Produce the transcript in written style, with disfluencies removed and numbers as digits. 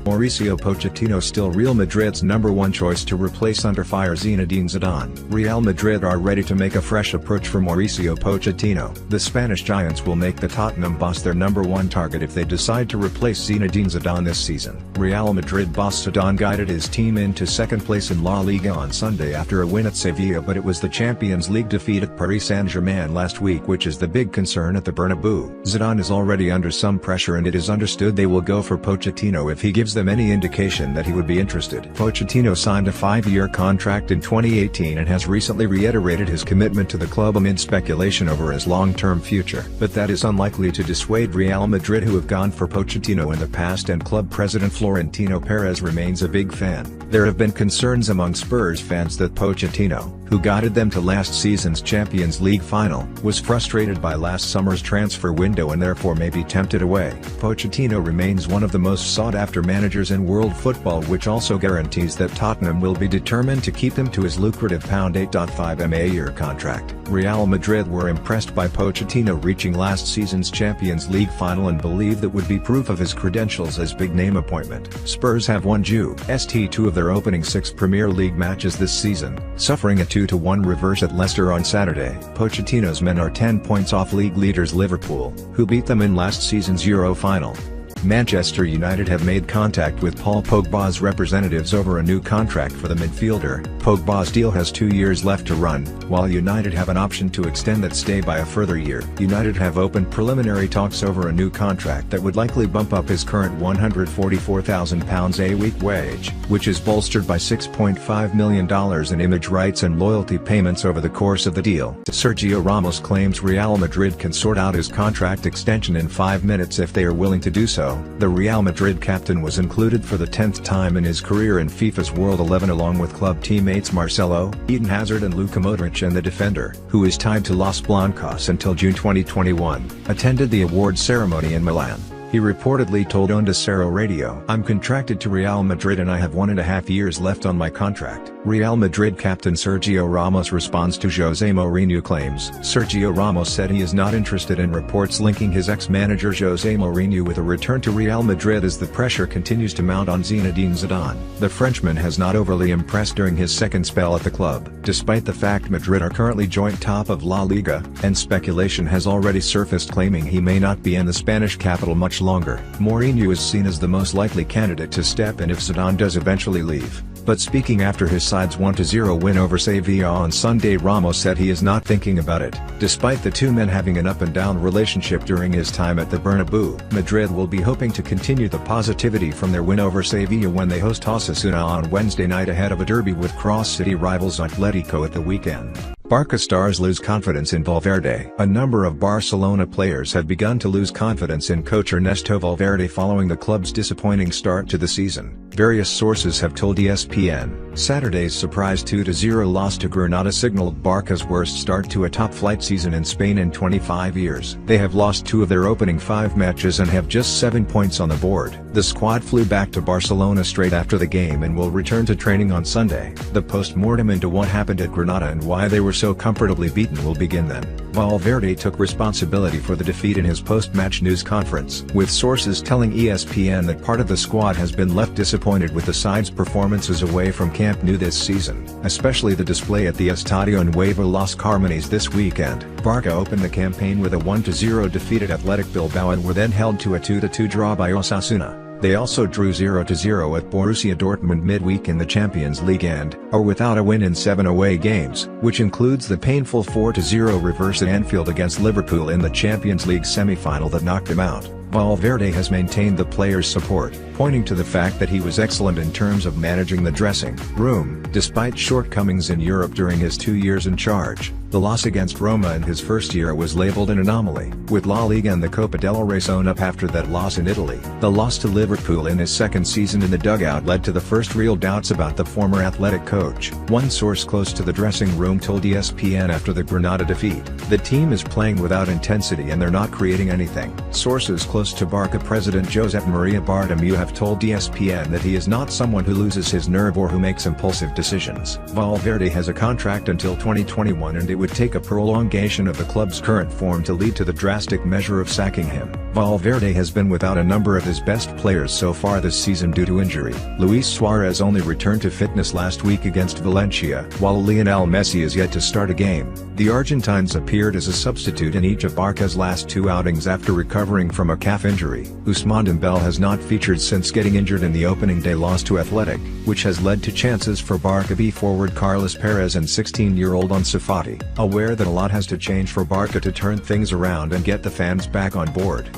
Mauricio Pochettino still Real Madrid's #1 choice to replace under fire Zinedine Zidane. Real Madrid are ready to make a fresh approach for Mauricio Pochettino. The Spanish Giants will make the Tottenham boss their #1 target if they decide to replace Zinedine Zidane this season. Real Madrid boss Zidane guided his team into second place in La Liga on Sunday after a win at Sevilla, but it was the Champions League defeat at Paris Saint-Germain last week which is the big concern at the Bernabeu. Zidane is already under some pressure and it is understood they will go for Pochettino if he gives them any indication that he would be interested. Pochettino signed a 5-year contract in 2018 and has recently reiterated his commitment to the club amid speculation over his long-term future. But that is unlikely to dissuade Real Madrid, who have gone for Pochettino in the past, and club president Florentino Perez remains a big fan. There have been concerns among Spurs fans that Pochettino, who guided them to last season's Champions League final, was frustrated by last summer's transfer window and therefore may be tempted away. Pochettino remains one of the most sought-after managers in world football, which also guarantees that Tottenham will be determined to keep him to his lucrative £8.5 million a year contract. Real Madrid were impressed by Pochettino reaching last season's Champions League final and believe that would be proof of his credentials as big-name appointment. Spurs have won just 2 of their opening 6 Premier League matches this season, suffering a 2-1 reverse at Leicester on Saturday. Pochettino's men are 10 points off league leaders Liverpool, who beat them in last season's Euro final. Manchester United have made contact with Paul Pogba's representatives over a new contract for the midfielder. Pogba's deal has 2 years left to run, while United have an option to extend that stay by a further year. United have opened preliminary talks over a new contract that would likely bump up his current £144,000 a week wage, which is bolstered by $6.5 million in image rights and loyalty payments over the course of the deal. Sergio Ramos claims Real Madrid can sort out his contract extension in 5 minutes if they are willing to do so. The Real Madrid captain was included for the 10th time in his career in FIFA's World 11 along with club teammates Marcelo, Eden Hazard and Luka Modric, and the defender, who is tied to Los Blancos until June 2021, attended the awards ceremony in Milan. He reportedly told Onda Cero Radio, "I'm contracted to Real Madrid and I have 1.5 years left on my contract." Real Madrid captain Sergio Ramos responds to Jose Mourinho claims. Sergio Ramos said he is not interested in reports linking his ex-manager Jose Mourinho with a return to Real Madrid as the pressure continues to mount on Zinedine Zidane. The Frenchman has not overly impressed during his second spell at the club, despite the fact Madrid are currently joint top of La Liga, and speculation has already surfaced claiming he may not be in the Spanish capital much longer. Mourinho is seen as the most likely candidate to step in if Zidane does eventually leave. But speaking after his side's 1-0 win over Sevilla on Sunday, Ramos said he is not thinking about it. Despite the two men having an up-and-down relationship during his time at the Bernabeu, Madrid will be hoping to continue the positivity from their win over Sevilla when they host Osasuna on Wednesday night ahead of a derby with cross-city rivals Atletico at the weekend. Barca stars lose confidence in Valverde. A number of Barcelona players have begun to lose confidence in coach Ernesto Valverde following the club's disappointing start to the season, various sources have told ESPN. Saturday's surprise 2-0 loss to Granada signaled Barca's worst start to a top-flight season in Spain in 25 years. They have lost 2 of their opening 5 matches and have just 7 points on the board. The squad flew back to Barcelona straight after the game and will return to training on Sunday. The post-mortem into what happened at Granada and why they were so comfortably beaten will begin then. Valverde took responsibility for the defeat in his post-match news conference, with sources telling ESPN that part of the squad has been left disappointed with the side's performances away from Camp Nou this season, especially the display at the Estadio Nuevo Los Carmenes this weekend. Barca opened the campaign with a 1-0 defeat at Athletic Bilbao and were then held to a 2-2 draw by Osasuna. They also drew 0-0 at Borussia Dortmund midweek in the Champions League and are without a win in 7 away games, which includes the painful 4-0 reverse at Anfield against Liverpool in the Champions League semi-final that knocked them out. Valverde has maintained the players' support, pointing to the fact that he was excellent in terms of managing the dressing room, despite shortcomings in Europe during his 2 years in charge. The loss against Roma in his first year was labeled an anomaly, with La Liga and the Copa del Rey sewn up after that loss in Italy. The loss to Liverpool in his second season in the dugout led to the first real doubts about the former Athletic coach. One source close to the dressing room told ESPN after the Granada defeat, "The team is playing without intensity and they're not creating anything." Sources close to Barca president Josep Maria Bartomeu have told ESPN that he is not someone who loses his nerve or who makes impulsive decisions. Valverde has a contract until 2021 and it would take a prolongation of the club's current form to lead to the drastic measure of sacking him. Valverde has been without a number of his best players so far this season due to injury. Luis Suarez only returned to fitness last week against Valencia, while Lionel Messi is yet to start a game. The Argentines appeared as a substitute in each of Barca's last 2 outings after recovering from a calf injury. Ousmane Dembele has not featured since getting injured in the opening day loss to Athletic, which has led to chances for Barca B forward Carlos Perez and 16-year-old Ansu Fati. Aware that a lot has to change for Barca to turn things around and get the fans back on board,